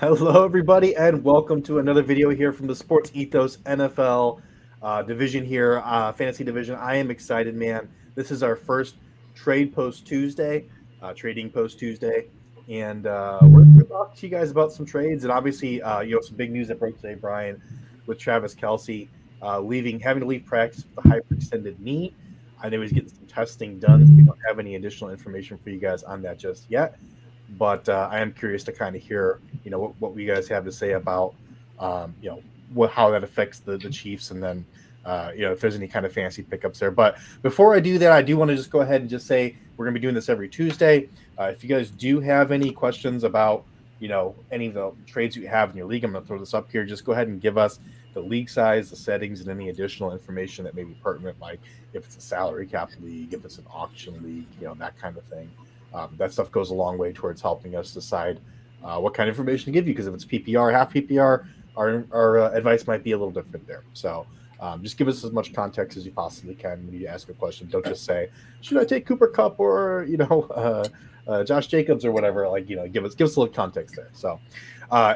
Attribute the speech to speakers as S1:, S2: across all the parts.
S1: Hello, everybody, and welcome to another video here from the SportsEthos NFL division here, fantasy division. I am excited, man. This is our first trade post Tuesday, trading post Tuesday, and we're going to talk to you guys about some trades and obviously, some big news that broke today, Brian, with Travis Kelce having to leave practice with a hyperextended knee. I know he's getting some testing done. We don't have any additional information for you guys on that just yet, but I am curious to kind of hear what you guys have to say about how that affects the Chiefs, and then if there's any kind of fancy pickups there. But before I do that, I do want to just go ahead and just say we're going to be doing this every Tuesday. If you guys do have any questions about any of the trades you have in your league, I'm going to throw this up here. Just go ahead and give us the league size, the settings, and any additional information that may be pertinent, like if it's a salary cap league, if it's an auction league, that kind of thing. That stuff goes a long way towards helping us decide what kind of information to give you. Because if it's PPR, half PPR, our advice might be a little different there. So just give us as much context as you possibly can when you ask a question. Don't just say, "Should I take Cooper Kupp or Josh Jacobs or whatever?" Give us a little context there. So,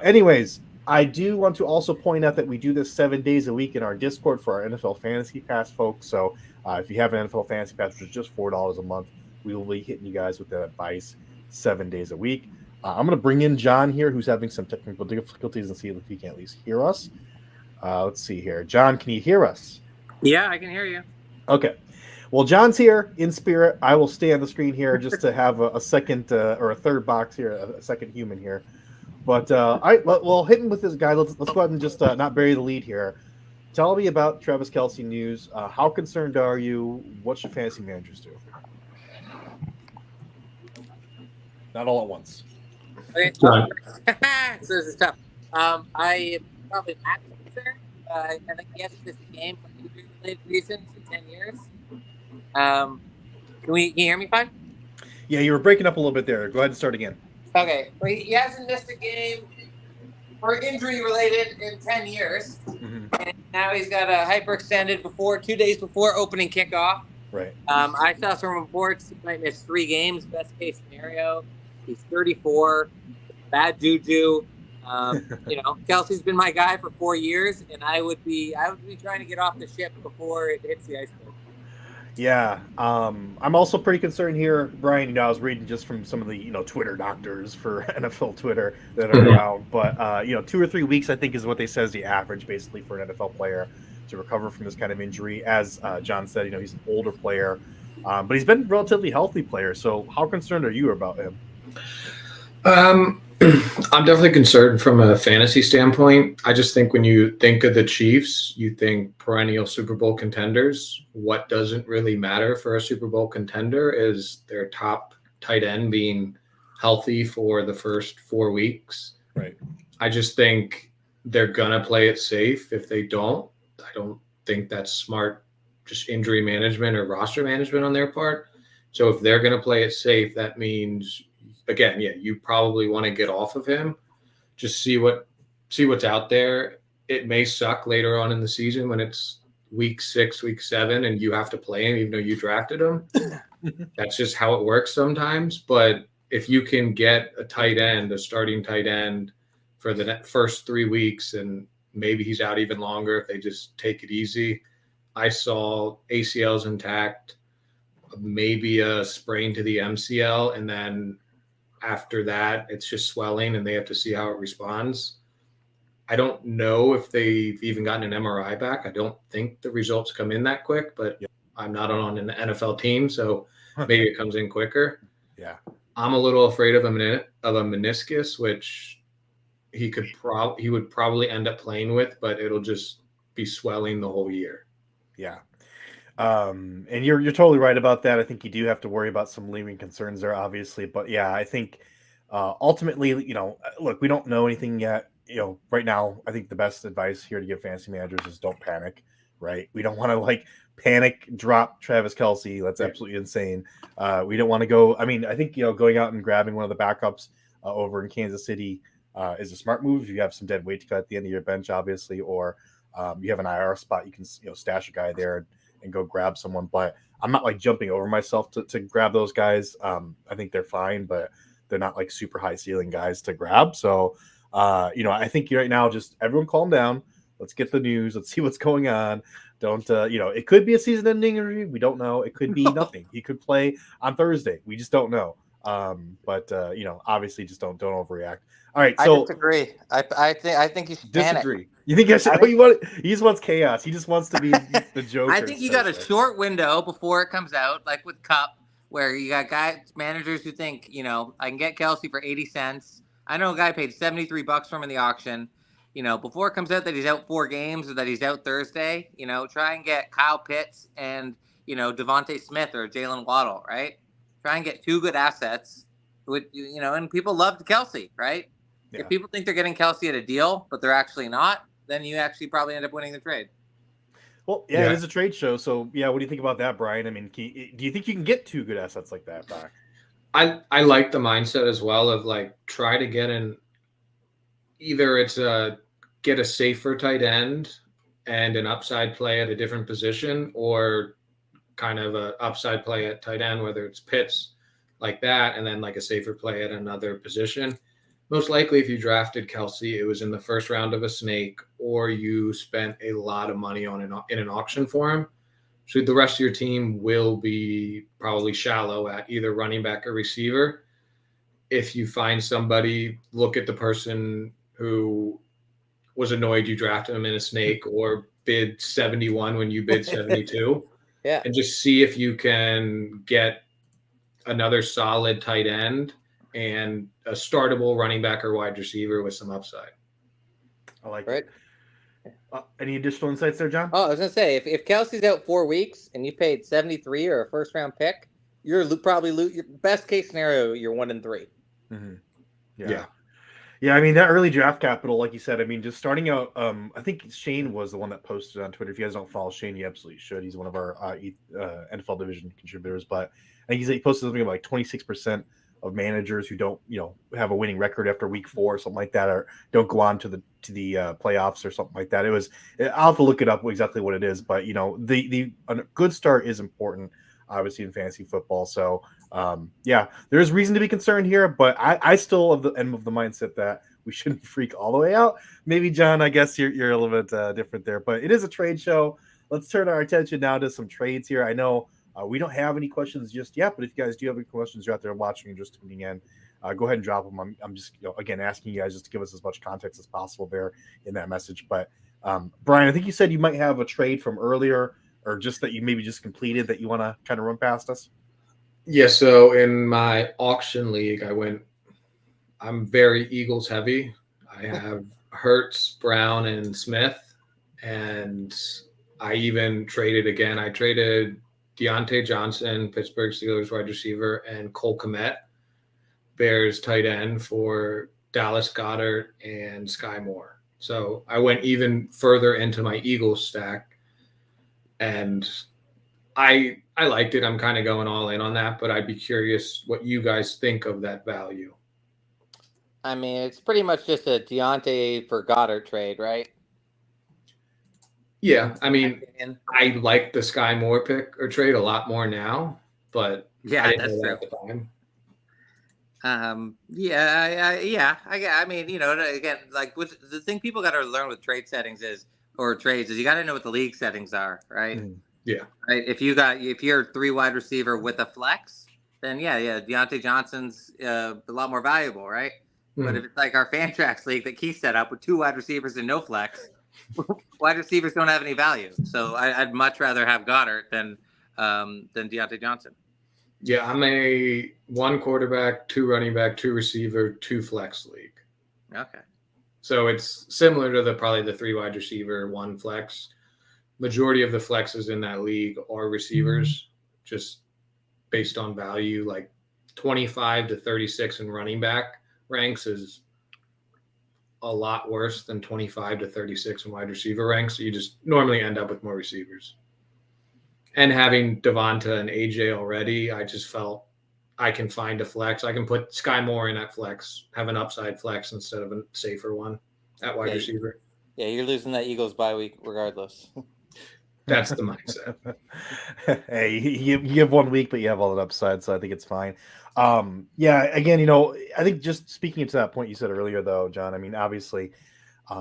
S1: anyways. I do want to also point out that we do this 7 days a week in our Discord for our NFL Fantasy Pass, folks. So if you have an NFL Fantasy Pass, which is just $4 a month, we will be hitting you guys with that advice 7 days a week. I'm going to bring in John here, who's having some technical difficulties, and see if he can at least hear us. Let's see here. John, can you hear us?
S2: Yeah, I can hear you.
S1: Okay. Well, John's here in spirit. I will stay on the screen here just to have a second or a third box here, a second human here. But all right, well, hitting with this guy. Let's go ahead and just not bury the lead here. Tell me about Travis Kelce news. How concerned are you? What should fantasy managers do? Not all at once.
S2: Okay. So this is tough. I probably not concerned. I think he hasn't missed a game for injury-related reasons in 10 years. Can you hear me fine?
S1: Yeah, you were breaking up a little bit there. Go ahead and start again.
S2: Okay. Well, he hasn't missed a game for injury-related in 10 years. Mm-hmm. And now he's got a hyperextended 2 days before opening kickoff.
S1: Right.
S2: I saw some reports he might miss 3 games, best case scenario. He's 34, bad juju. Kelce's been my guy for 4 years, and I would be trying to get off the ship before it hits the iceberg.
S1: Yeah, I'm also pretty concerned here, Brian. I was reading just from some of the Twitter doctors for NFL Twitter that are around, but 2 or 3 weeks I think is what they say is the average basically for an NFL player to recover from this kind of injury. As John said, he's an older player, but he's been a relatively healthy player. So how concerned are you about him?
S3: I'm definitely concerned from a fantasy standpoint. I just think when you think of the Chiefs, you think perennial Super Bowl contenders. What doesn't really matter for a Super Bowl contender is their top tight end being healthy for the first 4 weeks.
S1: Right.
S3: I just think they're going to play it safe. If they don't, I don't think that's smart, just injury management or roster management on their part. So if they're going to play it safe, that means, again, yeah, you probably want to get off of him. Just see what's out there. It may suck later on in the season when it's week 6, week 7, and you have to play him even though you drafted him. That's just how it works sometimes. But if you can get a starting tight end for the first 3 weeks, and maybe he's out even longer if they just take it easy. I saw ACL's intact, maybe a sprain to the MCL, and then after that, it's just swelling, and they have to see how it responds. I don't know if they've even gotten an MRI back. I don't think the results come in that quick, but I'm not on an NFL team, so maybe it comes in quicker.
S1: Yeah,
S3: I'm a little afraid of a meniscus, which he would probably end up playing with, but it'll just be swelling the whole year.
S1: Yeah. And you're totally right about that. I think you do have to worry about some lingering concerns there, obviously. But yeah, I think ultimately, look, we don't know anything yet. Right now, I think the best advice here to give fantasy managers is don't panic. Right? We don't want to panic drop Travis Kelce. That's absolutely insane. We don't want to go. I mean, I think going out and grabbing one of the backups over in Kansas City is a smart move. If you have some dead weight to cut at the end of your bench, obviously, or you have an IR spot, you can stash a guy there and go grab someone. But I'm not jumping over myself to grab those guys. I think they're fine, but they're not super high ceiling guys to grab. So I think right now, just everyone calm down. Let's get the news. Let's see what's going on. Don't it could be a season-ending injury. We don't know. It could be nothing. He could play on Thursday. We just don't know. But obviously, just don't overreact. All right,
S2: I
S1: so
S2: disagree. I think you should panic.
S1: disagree. You think I should? He just wants chaos. He just wants to be the Joker.
S2: I think you got a short window before it comes out, like with Cup, where you got managers who think, I can get Kelce for 80 cents. I know a guy paid $73 for him in the auction. Before it comes out that he's out 4 games or that he's out Thursday, try and get Kyle Pitts and, Devontae Smith or Jalen Waddle, right? Try and get 2 good assets. And people loved Kelce, right?
S1: Yeah.
S2: If people think they're getting Kelce at a deal, but they're actually not, then you actually probably end up winning the trade.
S1: Well, yeah, it is a trade show. So, yeah, what do you think about that, Brian? I mean, do you think you can get 2 good assets like that back?
S3: I like the mindset as well of like try to get either it's get a safer tight end and an upside play at a different position, or kind of a upside play at tight end, whether it's Pitts like that, and then like a safer play at another position. Most likely, if you drafted Kelce, it was in the first round of a snake, or you spent a lot of money in an auction for him. So the rest of your team will be probably shallow at either running back or receiver. If you find somebody, look at the person who was annoyed you drafted him in a snake or bid 71 when you bid 72.
S2: Yeah.
S3: And just see if you can get another solid tight end and a startable running back or wide receiver with some upside.
S1: I like it. Any additional insights there, John?
S2: Oh, I was going to say, if Kelce's out 4 weeks and you paid 73 or a first-round pick, you're probably your best case scenario, you're 1-3.
S1: Mm-hmm. Yeah. I mean, that early draft capital, like you said, I mean, just starting out, I think Shane was the one that posted on Twitter. If you guys don't follow Shane, you absolutely should. He's one of our NFL division contributors. But I think he posted something like 26% of managers who don't, have a winning record after week 4 or something like that, or don't go on to the playoffs or something like that. I'll have to look it up exactly what it is, but a good start is important, obviously, in fantasy football. So there's reason to be concerned here, but I still am of the mindset that we shouldn't freak all the way out. Maybe John, I guess you're a little bit different there, but it is a trade show. Let's turn our attention now to some trades here. I know we don't have any questions just yet, but if you guys do have any questions, you're out there watching and just tuning in, go ahead and drop them. I'm just, again, asking you guys just to give us as much context as possible there in that message. But Brian, I think you said you might have a trade from earlier, or just that you maybe just completed that you want to kind of run past us.
S3: Yeah. So in my auction league, I'm very Eagles heavy. I have Hurts, Brown, and Smith. And I even traded again. I traded Deontay Johnson, Pittsburgh Steelers wide receiver, and Cole Kmet, Bears tight end, for Dallas Goedert and Sky Moore. So I went even further into my Eagles stack, and I liked it. I'm kind of going all in on that, but I'd be curious what you guys think of that value.
S2: I mean, it's pretty much just a Deontay for Goddard trade, right?
S3: Yeah, I mean, I like the Sky Moore pick or trade a lot more now, but
S2: yeah, that's true.
S3: At the time.
S2: I mean, again, like the thing people got to learn with trades is you got to know what the league settings are, right?
S3: Yeah.
S2: Right. If you're a 3 wide receiver with a flex, then Deontay Johnson's a lot more valuable, right? But if it's like our Fantrax league that Keith set up with 2 wide receivers and no flex, wide receivers don't have any value. So I'd much rather have Goddard than Deontay Johnson.
S3: Yeah, I'm a 1 quarterback, 2 running back, 2 receiver, 2 flex league.
S2: Okay.
S3: So it's similar to probably the 3 wide receiver, 1 flex. Majority of the flexes in that league are receivers, just based on value. Like 25 to 36 in running back ranks is a lot worse than 25 to 36 in wide receiver ranks. So you just normally end up with more receivers. And having Devonta and AJ already, I just felt I can find a flex. I can put Sky Moore in at flex, have an upside flex instead of a safer one at wide receiver.
S2: Yeah, you're losing that Eagles bye week regardless.
S3: That's the mindset.
S1: Hey, you have 1 week, but you have all that upside, so I think it's fine. Yeah, again, I think just speaking to that point you said earlier, though, John. I mean, obviously,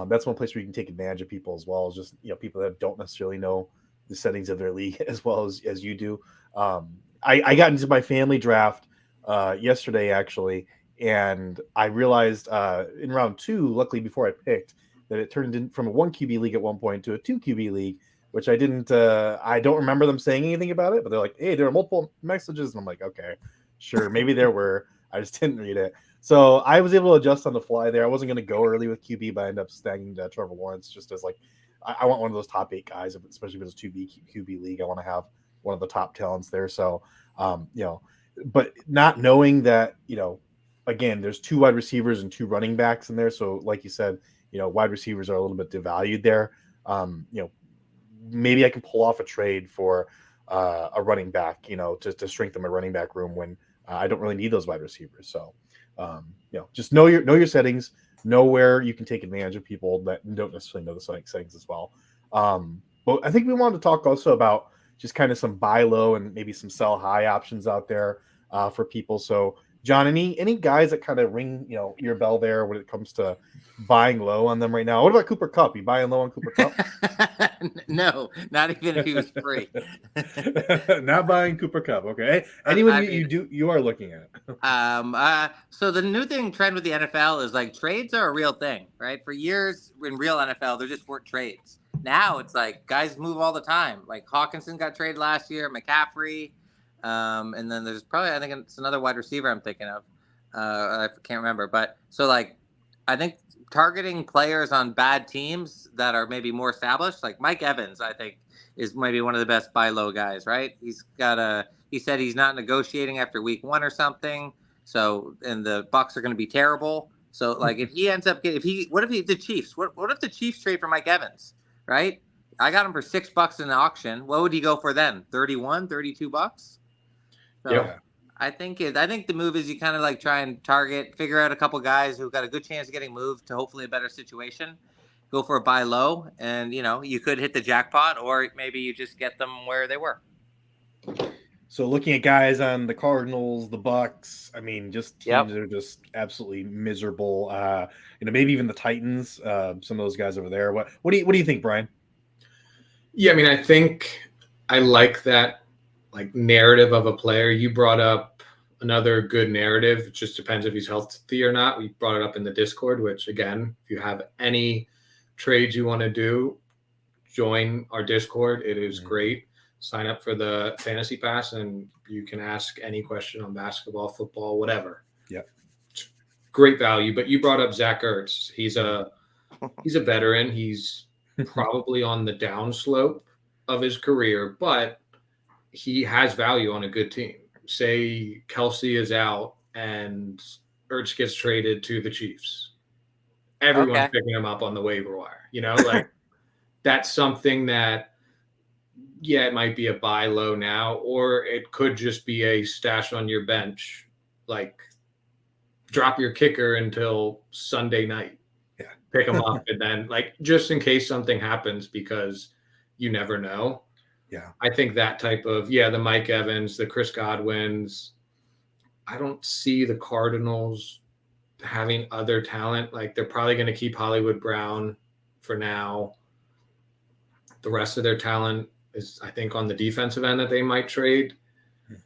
S1: that's one place where you can take advantage of people as well as just people that don't necessarily know the settings of their league as well as you do. I got into my family draft yesterday actually, and I realized in round 2, luckily before I picked, that it turned in from a 1 QB league at one point to a 2 QB league, which I didn't. I don't remember them saying anything about it, but they're like, "Hey, there are multiple messages," and I'm like, "Okay, sure, maybe there were. I just didn't read it." So I was able to adjust on the fly there. I wasn't going to go early with QB, but I ended up snagging Trevor Lawrence just as like I want one of those top 8 guys, especially if it's a 2B QB league. I want to have one of the top talents there. So, but not knowing that, again, there's 2 wide receivers and 2 running backs in there. So, like you said, wide receivers are a little bit devalued there. Maybe I can pull off a trade for a running back, to strengthen my running back room when I don't really need those wide receivers. So, just know your settings, know where you can take advantage of people that don't necessarily know the settings as well. But I think we wanted to talk also about just kind of some buy low and maybe some sell high options out there for people. So, John, any guys that kind of ring your bell there when it comes to buying low on them right now? What about Cooper Kupp? You buying low on Cooper Kupp?
S2: No, not even if he was free.
S1: Not buying Cooper Kupp. Okay. Anyone you are looking at.
S2: So the new trend with the NFL is like trades are a real thing, right? For years in real NFL, there just weren't trades. Now it's like guys move all the time. Like Hawkinson got traded last year, McCaffrey, and then there's probably, I think it's another wide receiver I'm thinking of. I can't remember, but so like I think targeting players on bad teams that are maybe more established, like Mike Evans, I think is maybe one of the best buy low guys, right? He said he's not negotiating after week 1 or something. So, and the Bucs are going to be terrible. So like if he ends up the Chiefs, what if the Chiefs trade for Mike Evans, right? I got him for $6 in the auction. What would he go for then? 31, 32 bucks? So
S3: yeah.
S2: I think the move is you kind of like try and figure out a couple guys who've got a good chance of getting moved to hopefully a better situation. Go for a buy low, and you could hit the jackpot, or maybe you just get them where they were.
S1: So looking at guys on the Cardinals, the Bucks, I mean, just teams that are just absolutely miserable. Maybe even the Titans. Some of those guys over there. What do you think, Brian?
S3: Yeah, I mean, I think I like that like narrative of a player. You brought up another good narrative. It just depends if he's healthy or not. We brought it up in the Discord, which again, if you have any trades you want to do, join our Discord. It is great. Sign up for the fantasy pass and you can ask any question on basketball, football, whatever.
S1: Yeah.
S3: Great value. But you brought up Zach Ertz. He's a veteran. He's probably on the downslope of his career, but he has value on a good team. Say Kelce is out and Ertz gets traded to the Chiefs. Everyone's picking him up on the waiver wire. Like that's something that, yeah, it might be a buy low now, or it could just be a stash on your bench. Like drop your kicker until Sunday night.
S1: Yeah.
S3: Pick him up and then like just in case something happens, because you never know.
S1: Yeah.
S3: I think that type of, the Mike Evans, the Chris Godwins. I don't see the Cardinals having other talent. Like they're probably going to keep Hollywood Brown for now. The rest of their talent is, I think, on the defensive end that they might trade. I'm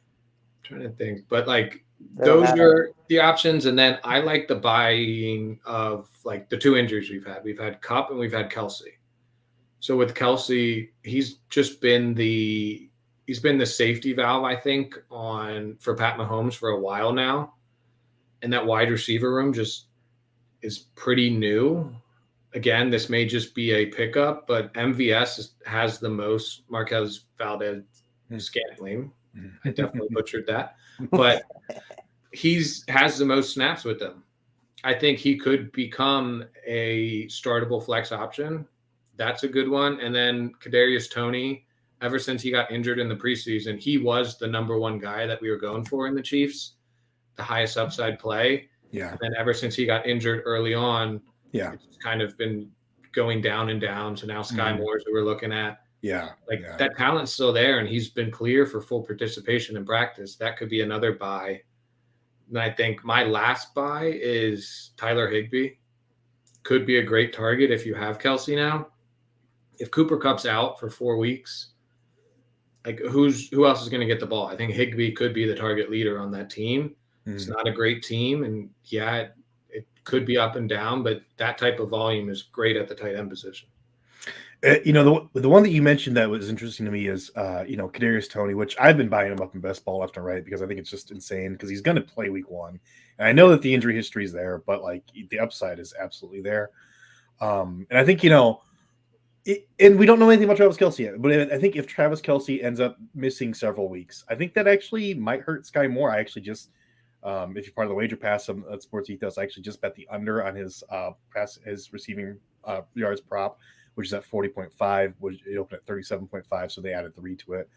S3: trying to think. But like those are the options. And then I like the buying of like the 2 injuries we've had. We've had Kupp and we've had Kelce. So with Kelce, he's been the safety valve, I think, for Pat Mahomes for a while now. And that wide receiver room just is pretty new. Again, this may just be a pickup, but MVS has the most. Marquez Valdez Scantling. I definitely butchered that. But has the most snaps with them. I think he could become a startable flex option. That's a good one. And then Kadarius Toney, ever since he got injured in the preseason, he was the number 1 guy that we were going for in the Chiefs, the highest upside play.
S1: Yeah.
S3: And ever since he got injured early on,
S1: it's
S3: kind of been going down and down. So now Sky Moore's who we're looking at.
S1: Yeah.
S3: Like that talent's still there, and he's been clear for full participation in practice. That could be another buy. And I think my last buy is Tyler Higbee. Could be a great target if you have Kelce now. If Cooper Kupp's out for 4 weeks, like who else is going to get the ball? I think Higbee could be the target leader on that team. It's not a great team, and yeah, it could be up and down, but that type of volume is great at the tight end position.
S1: The one that you mentioned that was interesting to me is Kadarius Toney, which I've been buying him up in best ball left and right because I think it's just insane because he's going to play week 1, and I know that the injury history is there, but like the upside is absolutely there. And I think and we don't know anything about Travis Kelce yet, but I think if Travis Kelce ends up missing several weeks, I think that actually might hurt Sky Moore. I actually just, if you're part of the wager pass at SportsEthos, I actually just bet the under on his his receiving yards prop, which is at 40.5, which it opened at 37.5, so they added 3 to it,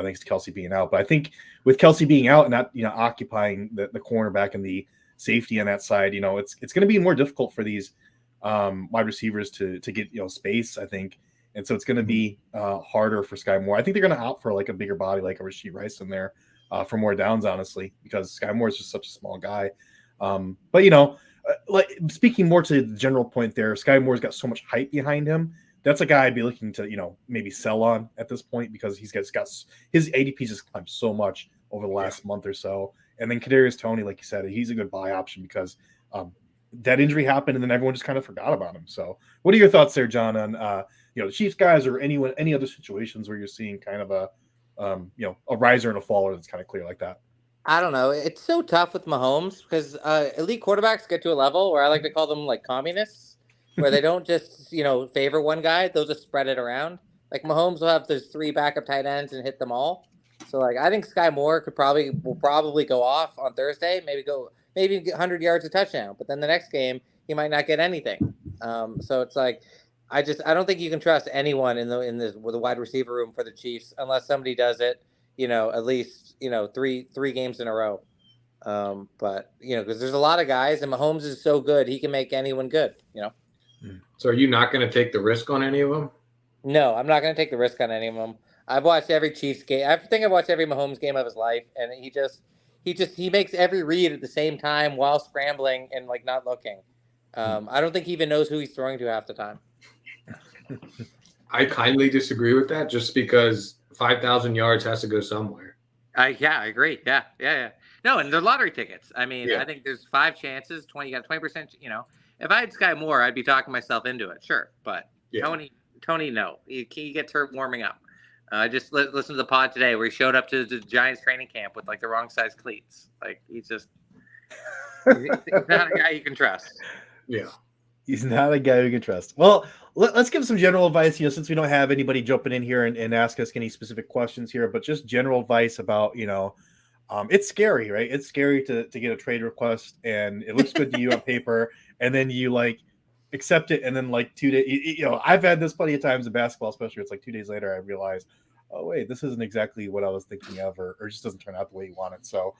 S1: thanks to Kelce being out. But I think with Kelce being out and not occupying the cornerback and the safety on that side, it's going to be more difficult for these wide receivers to get space, I think, and so it's going to be harder for Sky Moore. I think they're going to opt for like a bigger body like a Rashee Rice in there for more downs, honestly, because Sky Moore is just such a small guy. But like speaking more to the general point there, Sky Moore's got so much hype behind him. That's a guy I'd be looking to maybe sell on at this point because he's got his ADP's just climbed so much over the last month or so. And then Kadarius Toney, like you said, he's a good buy option because that injury happened and then everyone just kind of forgot about him. So what are your thoughts there, John, on the Chiefs guys or any other situations where you're seeing kind of a riser and a faller that's kind of clear like that?
S2: I don't know. It's so tough with Mahomes because elite quarterbacks get to a level where I like to call them like communists, where they don't just favor one guy; they'll just spread it around. Like Mahomes will have those 3 backup tight ends and hit them all. So like I think Sky Moore will probably go off on Thursday, maybe get 100 yards a touchdown, but then the next game he might not get anything. So it's like I don't think you can trust anyone in the wide receiver room for the Chiefs unless somebody does it. At least three games in a row. But because there's a lot of guys, and Mahomes is so good, he can make anyone good.
S3: So are you not going to take the risk on any of them?
S2: No, I'm not going to take the risk on any of them. I've watched every Chiefs game. I think I've watched every Mahomes game of his life, and he makes every read at the same time while scrambling and like not looking. I don't think he even knows who he's throwing to half the time.
S3: I kindly disagree with that, just because 5,000 yards has to go somewhere.
S2: Yeah, I agree. Yeah. No, and they're lottery tickets. I mean, I think there's 5 chances. You got 20%. If I had Sky Moore, I'd be talking myself into it. Sure, but Tony, no, he gets hurt warming up. I just listened to the pod today where he showed up to the Giants training camp with like the wrong size cleats. Like he's not a guy you can trust.
S3: Yeah.
S1: He's not a guy you can trust. Well, let's give some general advice, since we don't have anybody jumping in here and ask us any specific questions here, but just general advice about, it's scary, right? It's scary to get a trade request and it looks good to you on paper. And then you like accept it. And then like 2 days, I've had this plenty of times in basketball, especially it's like 2 days later, I realize, oh wait, this isn't exactly what I was thinking of, or just doesn't turn out the way you want it. So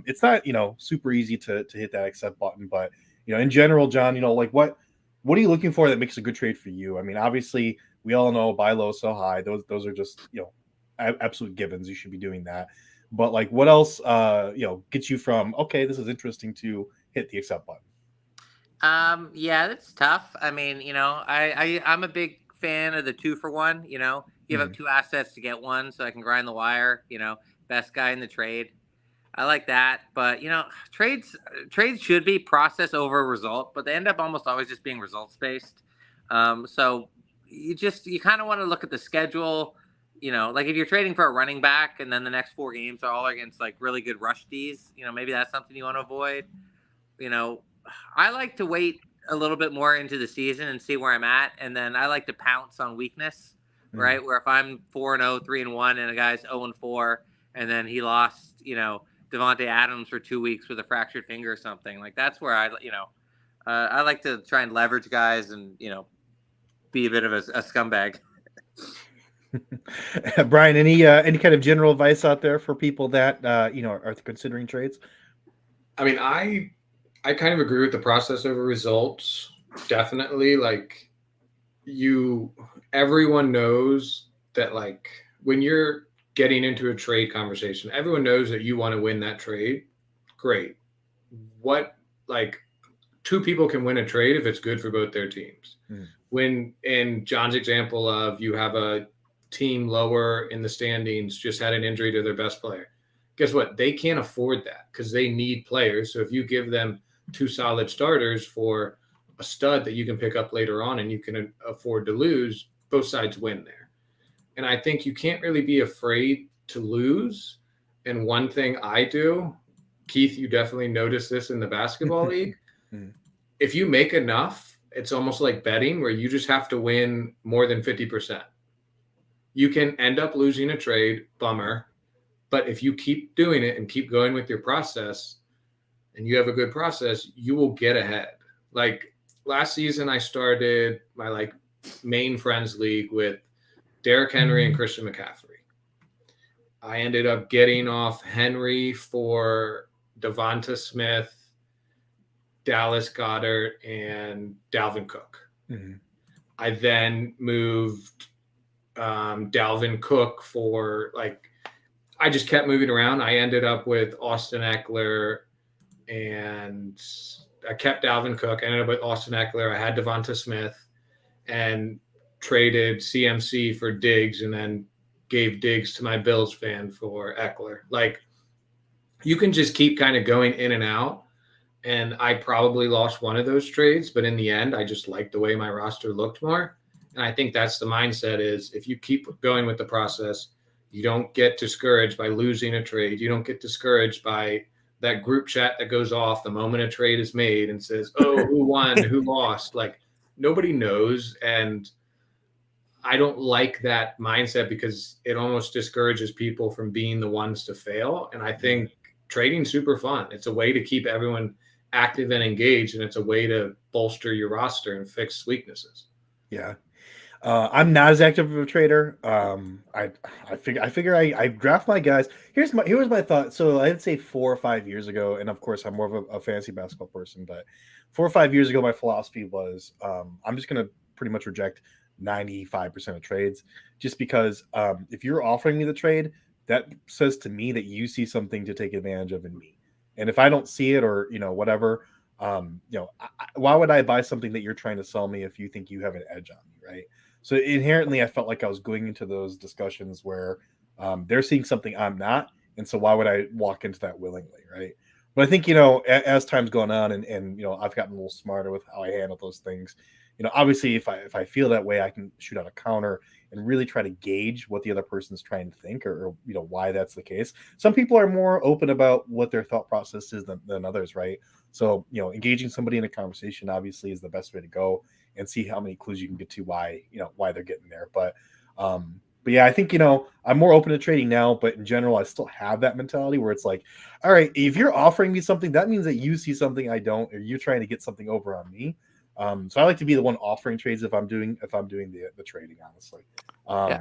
S1: it's not, super easy to hit that accept button, but in general, John, like what are you looking for that makes a good trade for you? I mean, obviously we all know buy low, sell high. Those are just, absolute givens. You should be doing that. But like what else, gets you from, okay, this is interesting to hit the accept button?
S2: Yeah, that's tough. I mean, I'm a big fan of the 2-for-1, give up 2 assets to get one so I can grind the wire, best guy in the trade. I like that, but trades should be process over result, but they end up almost always just being results based. So you kind of want to look at the schedule. Like if you're trading for a running back and then the next 4 games are all against like really good rush Ds, maybe that's something you want to avoid. I like to wait a little bit more into the season and see where I'm at, and then I like to pounce on weakness, right? Where if I'm 4-0, 3-1, and a guy's 0-4, and then he lost, Devontae Adams for 2 weeks with a fractured finger or something, like that's where I like to try and leverage guys and be a bit of a scumbag.
S1: Brian, any kind of general advice out there for people that are considering trades?
S3: I mean, I kind of agree with the process over results. Definitely, like everyone knows that like when you're getting into a trade conversation, everyone knows that you want to win that trade. Great. What like two people can win a trade if it's good for both their teams. When in John's example of you have a team lower in the standings just had an injury to their best player, guess what? They can't afford that because they need players. So if you give them two solid starters for a stud that you can pick up later on and you can afford to lose, both sides win there. And I think you can't really be afraid to lose. And one thing I do, Keith, you definitely notice this in the basketball league. If you make enough, it's almost like betting where you just have to win more than 50%. You can end up losing a trade, bummer. But if you keep doing it and keep going with your process and you have a good process, you will get ahead. Like last season, I started my like main friends league with Derrick Henry and Christian McCaffrey. I ended up getting off Henry for Devonta Smith, Dallas Goedert, and Dalvin Cook. I then moved Dalvin Cook for like, I just kept moving around. I ended up with Austin Eckler and I kept Dalvin Cook. I ended up with Austin Eckler. I had Devonta Smith and traded CMC for Diggs and then gave Diggs to my Bills fan for Eckler. Like you can just keep kind of going in and out. And I probably lost one of those trades, but in the end, I just liked the way my roster looked more. And I think that's the mindset is if you keep going with the process, you don't get discouraged by losing a trade. You don't get discouraged by that group chat that goes off the moment a trade is made and says, oh, who won, who lost? Like nobody knows. And I don't like that mindset because it almost discourages people from being the ones to fail. And I think trading's super fun. It's a way to keep everyone active and engaged, and it's a way to bolster your roster and fix weaknesses.
S1: Yeah. I'm not as active of a trader. I figure I draft my guys. Here's my thought. So I'd say 4 or 5 years ago, and of course I'm more of a fantasy basketball person, but 4 or 5 years ago, my philosophy was I'm just gonna pretty much reject 95% of trades, just because if you're offering me the trade, that says to me that you see something to take advantage of in me, and if I don't see it or whatever, why would I buy something that you're trying to sell me if you think you have an edge on me, right? So inherently, I felt like I was going into those discussions where they're seeing something I'm not, and so why would I walk into that willingly, right? But I think as time's gone on, and I've gotten a little smarter with how I handle those things. Obviously, if I feel that way, I can shoot out a counter and really try to gauge what the other person's trying to think, or why that's the case. Some people are more open about what their thought process is than others, right? So engaging somebody in a conversation obviously is the best way to go, and see how many clues you can get to why they're getting there. But yeah, I think I'm more open to trading now, but in general, I still have that mentality where it's like, all right, if you're offering me something, that means that you see something I don't, or you're trying to get something over on me. So I like to be the one offering trades if I'm doing the trading, honestly.
S2: Yeah.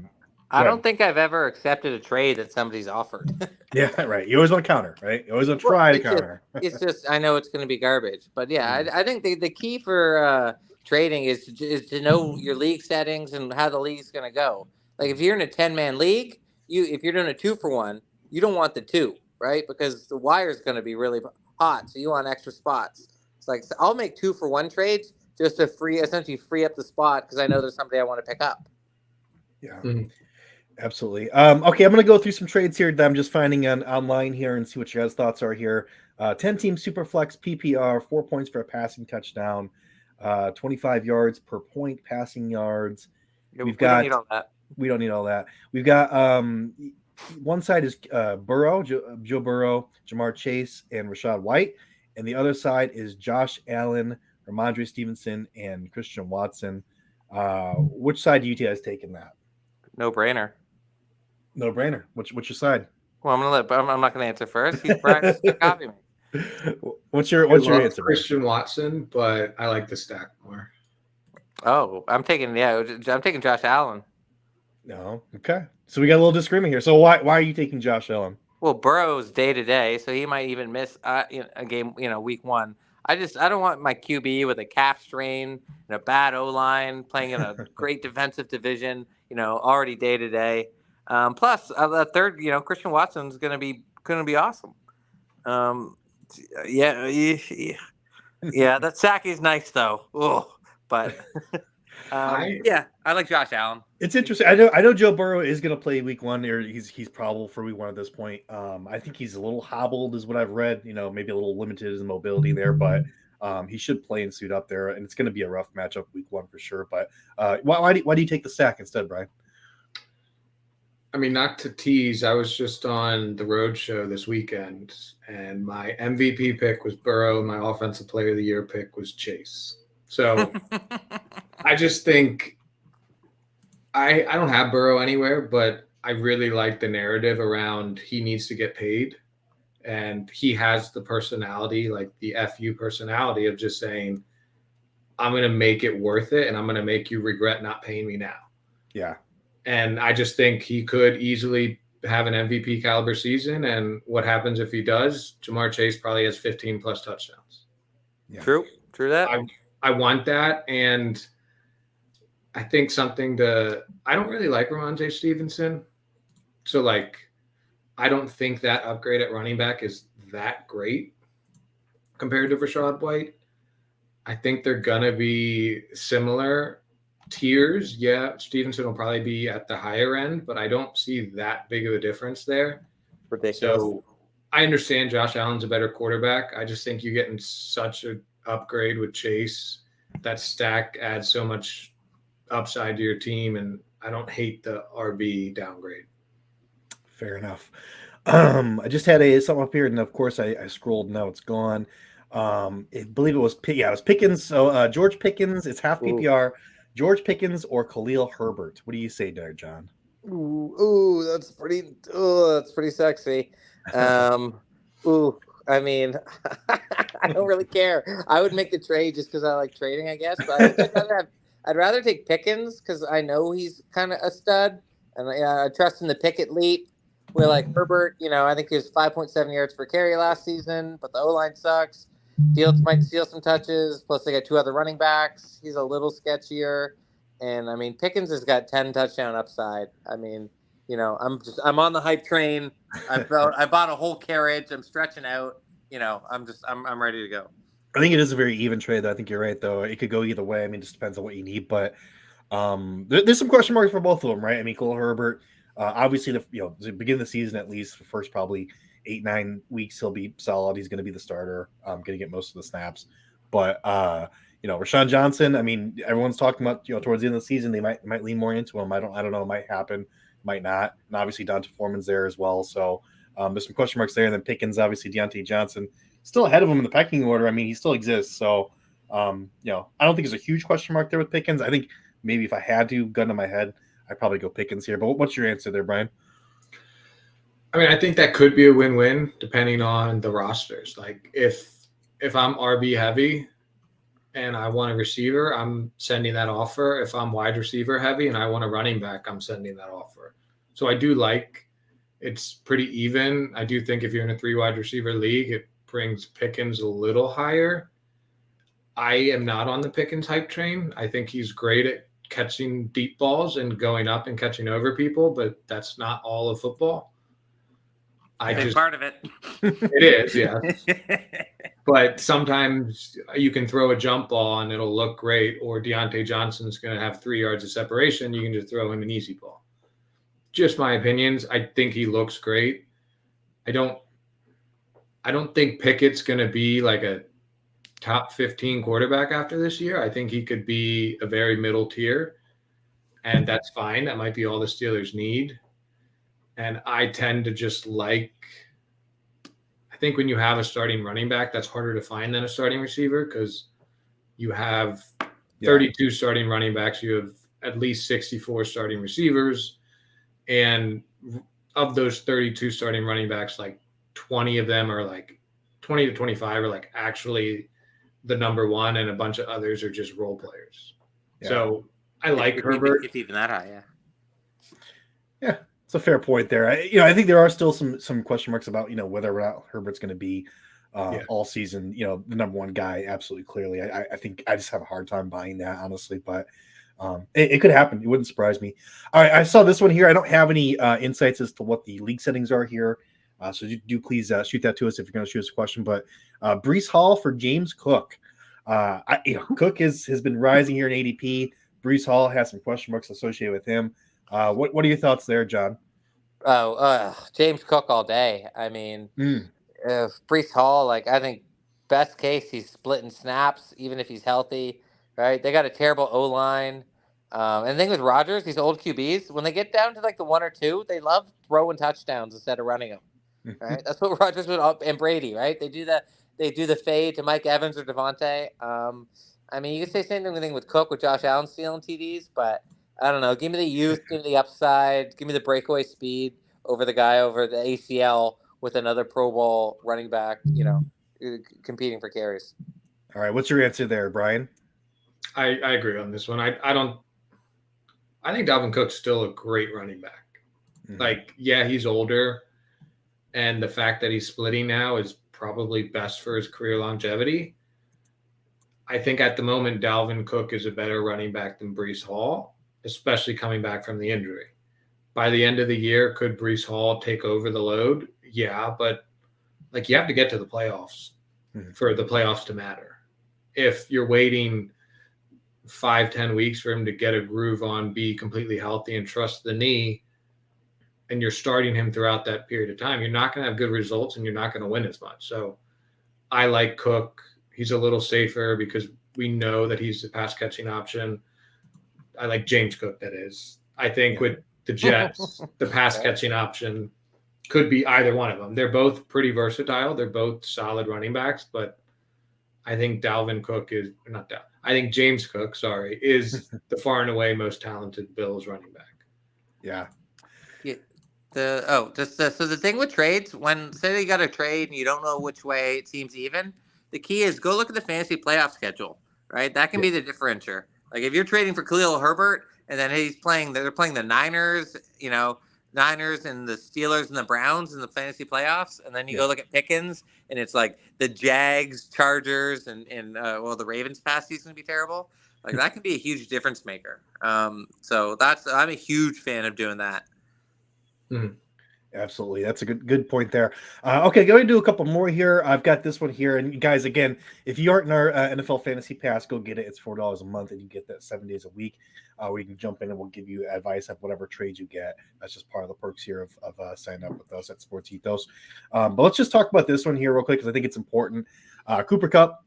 S2: I don't think I've ever accepted a trade that somebody's offered.
S1: Yeah, right. You always want to counter, right? You always want to try to counter.
S2: It's just I know it's going to be garbage, but yeah, I think the key for trading is to know your league settings and how the league's going to go. Like if you're in a 10-man league, if you're doing a 2-for-1, you don't want the 2, right? Because the wire is going to be really hot, so you want extra spots. It's like I'll make 2-for-1 trades just to essentially free up the spot because I know there's somebody I want to pick up.
S1: Yeah. Absolutely. Okay, I'm going to go through some trades here that I'm just finding online here and see what your guys' thoughts are here. 10-team Superflex PPR, 4 points for a passing touchdown, 25 yards per point passing yards.
S2: We don't need all that.
S1: We don't need all that. We've got one side is Burrow, Joe Burrow, Jamar Chase, and Rashad White, and the other side is Josh Allen, Ramondre Stevenson, and Christian Watson. Which side do you guys take in that?
S2: No brainer.
S1: No brainer. What's your side?
S2: Well, I'm not going to answer first. He's practicing to copy me.
S1: What's your answer?
S3: Christian Watson, but I like the stack more.
S2: Oh, I'm taking Josh Allen.
S1: No, okay. So we got a little disagreement here. So why are you taking Josh Allen?
S2: Well, Burrow's day to day, so he might even miss a game. Week 1. I don't want my QB with a calf strain and a bad O-line playing in a great defensive division already day to day. Plus, the third, Christian Watson's going to be awesome. Yeah, that sack is nice though. Ugh, but I like Josh Allen.
S1: It's interesting. I know Joe Burrow is going to play week 1, or he's probable for week 1 at this point. I think he's a little hobbled, is what I've read. Maybe a little limited in mobility there, but he should play and suit up there, and it's going to be a rough matchup week 1 for sure. But why do you take the sack instead, Brian?
S3: I mean, not to tease, I was just on the road show this weekend, and my MVP pick was Burrow, and my Offensive Player of the Year pick was Chase. So I just think I don't have Burrow anywhere, but I really like the narrative around he needs to get paid, and he has the personality, like the FU personality of just saying, I'm going to make it worth it, and I'm going to make you regret not paying me now.
S1: Yeah.
S3: And I just think he could easily have an MVP caliber season. And what happens if he does? Jamar Chase probably has 15 plus touchdowns.
S2: Yeah. True that.
S3: I want that. And I think I don't really like Ramondre Stevenson. So I don't think that upgrade at running back is that great compared to Rachaad White. I think they're going to be similar tiers. Yeah, Stevenson will probably be at the higher end, but I don't see that big of a difference there.
S2: Ridiculous.
S3: So I understand Josh Allen's a better quarterback. I just think you're getting such an upgrade with Chase. That stack adds so much upside to your team, and I don't hate the RB downgrade.
S1: Fair enough. I just had something up here, and of course I scrolled. Now it's gone. I believe it was Pickens. So George Pickens. It's half PPR. George Pickens or Khalil Herbert? What do you say there, John?
S2: Ooh, that's pretty sexy. I mean, I don't really care. I would make the trade just because I like trading, I guess. But I'd rather take Pickens because I know he's kind of a stud, and I trust in the Pickett leap. Where Herbert, I think he was 5.7 yards per carry last season, but the O-line sucks. Fields might steal some touches. Plus, they got 2 other running backs. He's a little sketchier. And, I mean, Pickens has got 10 touchdown upside. I mean, I'm on the hype train. I bought a whole carriage. I'm stretching out. I'm ready to go.
S1: I think it is a very even trade, though. I think you're right, though. It could go either way. I mean, it just depends on what you need. But there's some question marks for both of them, right? I mean, Khalil Herbert, obviously, the beginning of the season, at least, the first probably 8-9 weeks, he'll be solid. He's going to be the starter. Going to get most of the snaps. But Rashawn Johnson, I mean, everyone's talking about towards the end of the season they might lean more into him. I don't know. It might happen, might not. And obviously Donta Foreman's there as well. So there's some question marks there. And then Pickens, obviously Deontay Johnson, still ahead of him in the pecking order. I mean, he still exists. So I don't think there's a huge question mark there with Pickens. I think maybe if I had to, gun to my head, I'd probably go Pickens here. But what's your answer there, Brian?
S3: I mean, I think that could be a win-win depending on the rosters. If I'm RB heavy and I want a receiver, I'm sending that offer. If I'm wide receiver heavy and I want a running back, I'm sending that offer. So I do it's pretty even. I do think if you're in a 3 wide receiver league, it brings Pickens a little higher. I am not on the Pickens hype train. I think he's great at catching deep balls and going up and catching over people, but that's not all of football.
S2: Part of it.
S3: It is, yeah. But sometimes you can throw a jump ball and it'll look great, or Deontay Johnson's going to have 3 yards of separation. You can just throw him an easy ball. Just my opinions. I think he looks great. I don't think Pickett's going to be like a top 15 quarterback after this year. I think he could be a very middle tier, and that's fine. That might be all the Steelers need. And I tend to just I think when you have a starting running back, that's harder to find than a starting receiver because you have 32 starting running backs. You have at least 64 starting receivers. And of those 32 starting running backs, 20 of them are 20 to 25 are actually the number one, and a bunch of others are just role players. Yeah. So I like Herbert.
S2: If even that high, yeah.
S1: Yeah. It's a fair point there. I think there are still some question marks about whether or not Herbert's going to be all season the number one guy. Absolutely, clearly, I think I just have a hard time buying that, honestly. But It could happen. It wouldn't surprise me. All right, I saw this one here. I don't have any insights as to what the league settings are here. So do please shoot that to us if you're going to shoot us a question. But Brees Hall for James Cook. Cook has been rising here in ADP. Brees Hall has some question marks associated with him. What are your thoughts there, John?
S2: James Cook all day. I mean,
S1: Mm.
S2: if Brees Hall, like, I think best case he's splitting snaps even if he's healthy, right? They got a terrible O line. And the thing with Rodgers, these old QBs, when they get down to like the 1 or 2, they love throwing touchdowns instead of running them. Right? That's what Rodgers would and Brady, right? They do the fade to Mike Evans or Devontae. I mean, you can say the same thing with Cook with Josh Allen stealing TDs, but I don't know. Give me the youth, give me the upside, give me the breakaway speed over the guy over the ACL with another Pro Bowl running back, competing for carries.
S1: All right, what's your answer there, Brian?
S3: I agree on this one. I think Dalvin Cook's still a great running back. Mm-hmm. Like, yeah, he's older, and the fact that he's splitting now is probably best for his career longevity. I think at the moment, Dalvin Cook is a better running back than Brees Hall, especially coming back from the injury. By the end of the year, could Brees Hall take over the load? Yeah, but like, you have to get to the playoffs for the playoffs to matter. If you're waiting 5-10 weeks for him to get a groove on, be completely healthy and trust the knee, and you're starting him throughout that period of time, you're not going to have good results and you're not going to win as much. So I like Cook. He's a little safer because we know that he's the pass catching option. I like James Cook, that is. I think with the Jets, the pass catching option could be either one of them. They're both pretty versatile. They're both solid running backs, but I think James Cook, is the far and away most talented Bills running back.
S1: Yeah.
S2: So the thing with trades, when say you got a trade and you don't know which way it seems even, the key is go look at the fantasy playoff schedule, right? That can be the differentiator. Like if you're trading for Khalil Herbert and then they're playing the Niners, Niners and the Steelers and the Browns in the fantasy playoffs, and then you go look at Pickens and it's like the Jags, Chargers, and the Ravens past season would be terrible. Like that can be a huge difference maker. So I'm a huge fan of doing that.
S1: Mm-hmm. Absolutely. That's a good point there. Okay, going to do a couple more here. I've got this one here. And guys, again, if you aren't in our NFL Fantasy Pass, go get it. It's $4 a month, and you get that 7 days a week where you can jump in and we'll give you advice on whatever trades you get. That's just part of the perks here of signing up with us at SportsEthos. But let's just talk about this one here real quick because I think it's important. Cooper Kupp,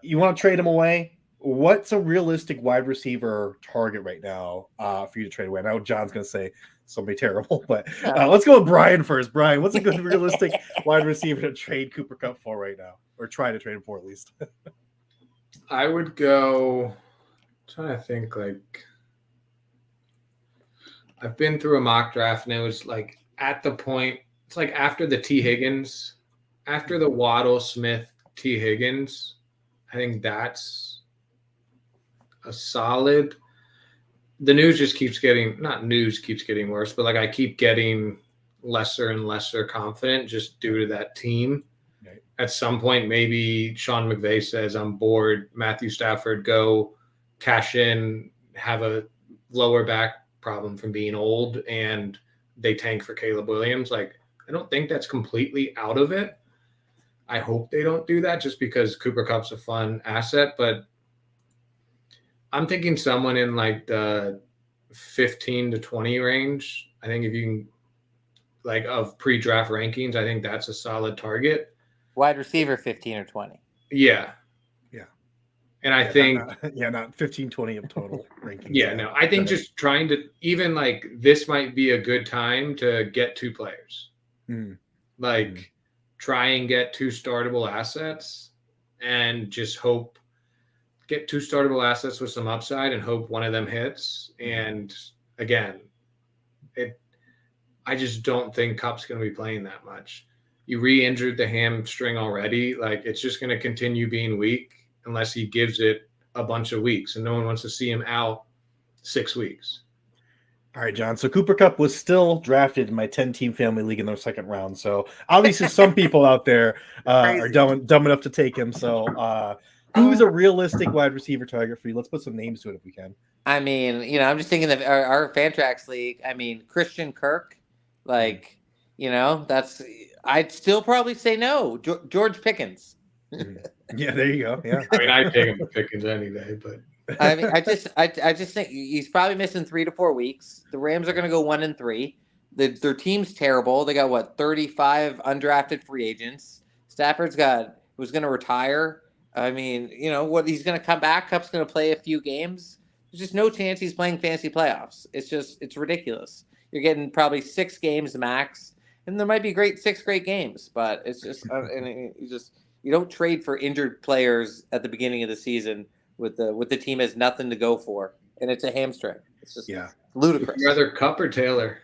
S1: you want to trade him away? What's a realistic wide receiver target right now for you to trade away? I know John's going to say somebody terrible, but let's go with Brian first. Brian, what's a good realistic wide receiver to trade Cooper Kupp for right now, or try to trade him for at least?
S3: I would go. I'm trying to think. Like, I've been through a mock draft, and it was like at the point. It's like after the T. Higgins, after the Waddle, Smith, T. Higgins. I think that's a solid. The news just keeps getting worse, but like I keep getting lesser and lesser confident just due to that team. Right. At some point, maybe Sean McVay says, I'm bored. Matthew Stafford, go cash in, have a lower back problem from being old, and they tank for Caleb Williams. Like, I don't think that's completely out of it. I hope they don't do that just because Cooper Kupp's a fun asset, but I'm thinking someone in like the 15 to 20 range. I think if you can, like, of pre-draft rankings, I think that's a solid target.
S2: Wide receiver 15 or 20.
S3: Yeah. And I think
S1: not 15, 20 of total rankings.
S3: Yeah, no. I think just trying to even like this might be a good time to get two players. Try and get two startable assets and just hope. Get two startable assets with some upside and hope one of them hits. And again, I just don't think Kupp's going to be playing that much. You re-injured the hamstring already. Like, it's just going to continue being weak unless he gives it a bunch of weeks, and no one wants to see him out 6 weeks.
S1: All right, John. So Cooper Kupp was still drafted in my 10-team family league in the second round. So obviously some people out there are dumb enough to take him. So who's a realistic wide receiver target for you? Let's put some names to it if we can.
S2: I mean, I'm just thinking of our Fantrax league. I mean, Christian Kirk, like, I'd still probably say no. George Pickens.
S1: Yeah, there you go. Yeah.
S3: I mean, I'd take him to Pickens any day, but
S2: I mean, I just think he's probably missing 3 to 4 weeks. The Rams are going to go 1-3. Their team's terrible. They got what 35 undrafted free agents. Stafford's was going to retire. I mean, what he's going to come back. Cup's going to play a few games. There's just no chance he's playing fantasy playoffs. It's ridiculous. You're getting probably 6 games max, and there might be 6 great games, but it's just you don't trade for injured players at the beginning of the season with the team has nothing to go for, and it's a hamstring. It's just ludicrous.
S3: Would you rather Cup or Taylor?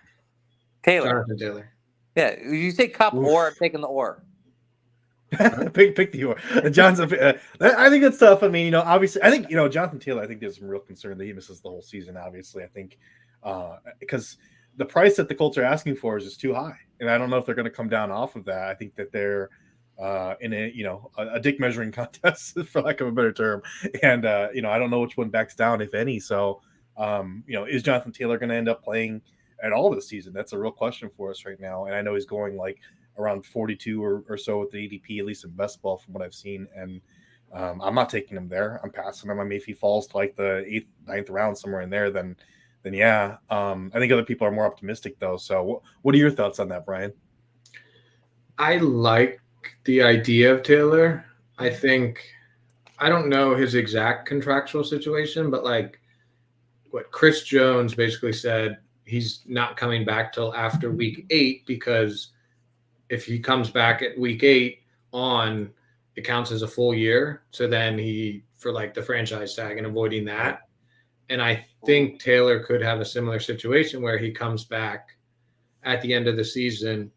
S3: Jonathan Taylor.
S2: Yeah, you say Cup or I'm taking the or.
S1: pick the or. John's. I think that's tough. I mean, obviously, I think Jonathan Taylor. I think there's some real concern that he misses the whole season. Obviously, I think because the price that the Colts are asking for is just too high, and I don't know if they're going to come down off of that. I think that they're in a dick measuring contest, for lack of a better term, and I don't know which one backs down, if any. So, is Jonathan Taylor going to end up playing at all this season? That's a real question for us right now. And I know he's going like around 42 or so with the ADP, at least in best ball from what I've seen. And I'm not taking him there. I'm passing him. I mean, if he falls to like the 8th, 9th round, somewhere in there, then yeah. I think other people are more optimistic though. So what are your thoughts on that, Brian?
S3: I like the idea of Taylor. I don't know his exact contractual situation, but like what Chris Jones basically said, he's not coming back till after week 8, because if he comes back at week 8 it counts as a full year. So then for like the franchise tag and avoiding that. And I think Taylor could have a similar situation where he comes back at the end of the season.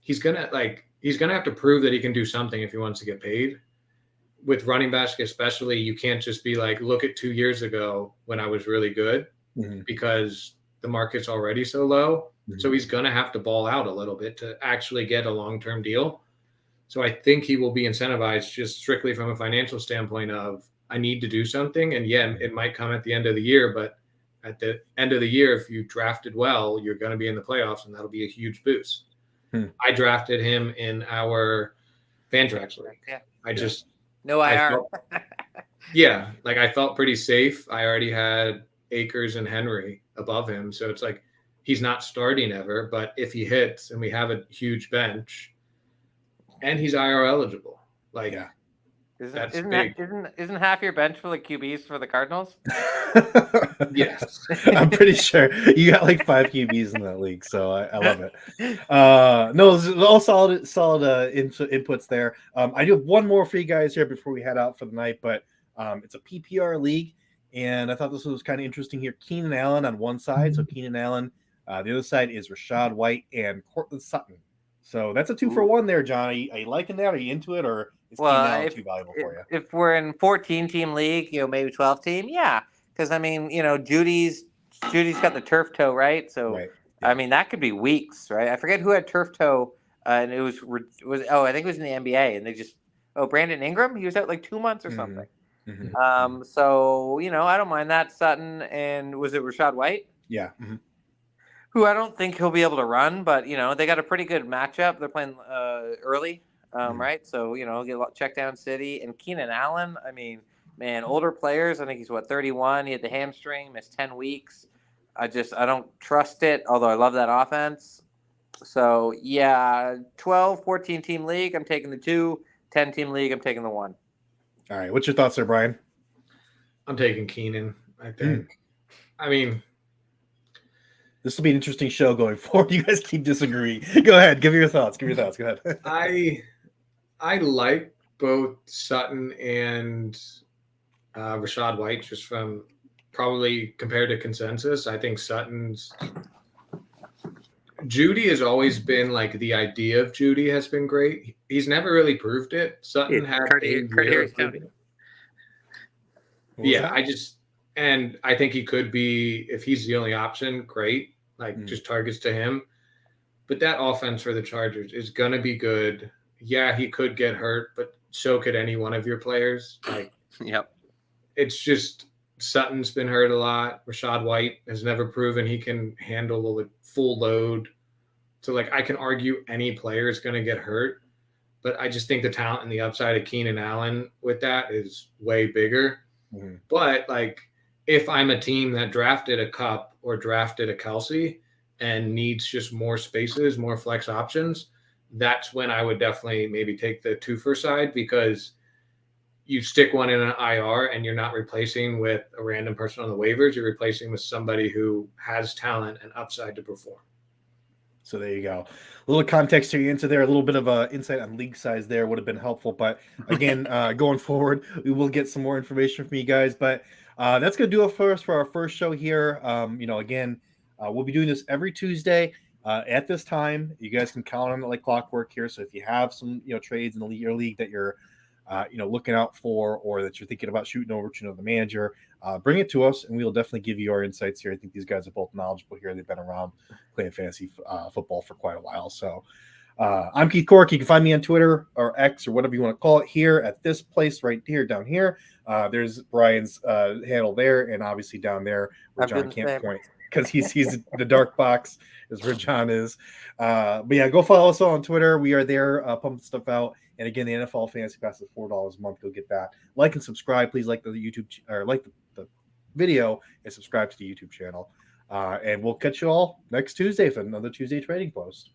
S3: He's going to have to prove that he can do something if he wants to get paid. With running backs especially, you can't just be like, look at 2 years ago when I was really good, because the market's already so low. So he's going to have to ball out a little bit to actually get a long-term deal. So I think he will be incentivized just strictly from a financial standpoint of, I need to do something. And yeah, it might come at the end of the year, but at the end of the year, if you drafted well, you're going to be in the playoffs, and that'll be a huge boost. I drafted him in our Fantrax league.
S2: Yeah. No IR.
S3: I felt pretty safe. I already had Akers and Henry above him. So it's like, he's not starting ever, but if he hits and we have a huge bench and he's IR eligible,
S2: isn't half your bench full of QBs for the Cardinals?
S3: Yes.
S1: I'm pretty sure you got like 5 QBs in that league, so I love it. No, this is all solid inputs there. I do have one more for you guys here before we head out for the night, but it's a PPR league, and I thought this was kind of interesting here. Keenan Allen on one side, so Keenan Allen. The other side is Rachaad White and Cortland Sutton. So that's a 2-for-1 there, John. Are you liking that? Are you into it, or is Keenan Allen too valuable for you?
S2: If we're in 14-team league, maybe 12-team, yeah. Because I mean, Judy's got the turf toe, right? So right. Yeah. I mean, that could be weeks, right? I forget who had turf toe, and it was I think it was in the NBA, and they just Brandon Ingram, he was out like 2 months or something. So I don't mind that. Sutton, and was it Rachaad White?
S1: Yeah.
S2: Who I don't think he'll be able to run, but they got a pretty good matchup. They're playing early, right? So get a check down city, and Keenan Allen. I mean, man, older players. I think he's 31. He had the hamstring, missed 10 weeks. I don't trust it. Although I love that offense. So yeah, 12, 14-team league, I'm taking the 2. 10-team league, I'm taking the 1.
S1: All right, what's your thoughts there, Brian?
S3: I'm taking Keenan. I think. I mean,
S1: this will be an interesting show going forward. You guys keep disagreeing. Go ahead. Give your thoughts. Go ahead.
S3: I like both Sutton and Rachaad White, just from probably compared to consensus. I think Judy has always been like, the idea of Judy has been great. He's never really proved it. Sutton had Yeah, I think he could be, if he's the only option, great. Just targets to him. But that offense for the Chargers is going to be good. Yeah, he could get hurt, but so could any one of your players.
S2: Yep.
S3: It's just Sutton's been hurt a lot. Rashad White has never proven he can handle the full load. So, like, I can argue any player is going to get hurt, but I just think the talent and the upside of Keenan Allen with that is way bigger.
S1: Mm-hmm.
S3: But, like, if I'm a team that drafted a Cup or drafted a Kelce and needs just more spaces, more flex options, that's when I would definitely maybe take the twofer side, because you stick one in an IR and you're not replacing with a random person on the waivers. You're replacing with somebody who has talent and upside to perform.
S1: So there you go. A little context to your answer there. A little bit of insight on league size there would have been helpful. But again, going forward, we will get some more information from you guys. But that's going to do it for us for our first show here. Again, we'll be doing this every Tuesday at this time. You guys can count on it like clockwork here. So if you have some trades in your league that you're looking out for, or that you're thinking about shooting over to the manager, bring it to us and we'll definitely give you our insights here. I think these guys are both knowledgeable here. They've been around playing fantasy football for quite a while. So I'm Keith Cork. You can find me on Twitter or X or whatever you want to call it here at this place right here down here. There's Brian's handle there, and obviously down there where John can't point because he's the dark box is where John is. But yeah, go follow us on Twitter. We are there pumping stuff out. And again, the NFL Fantasy Pass is $4 a month. You'll get that. Like and subscribe. Please like the YouTube or like the video and subscribe to the YouTube channel. And we'll catch you all next Tuesday for another Tuesday trading post.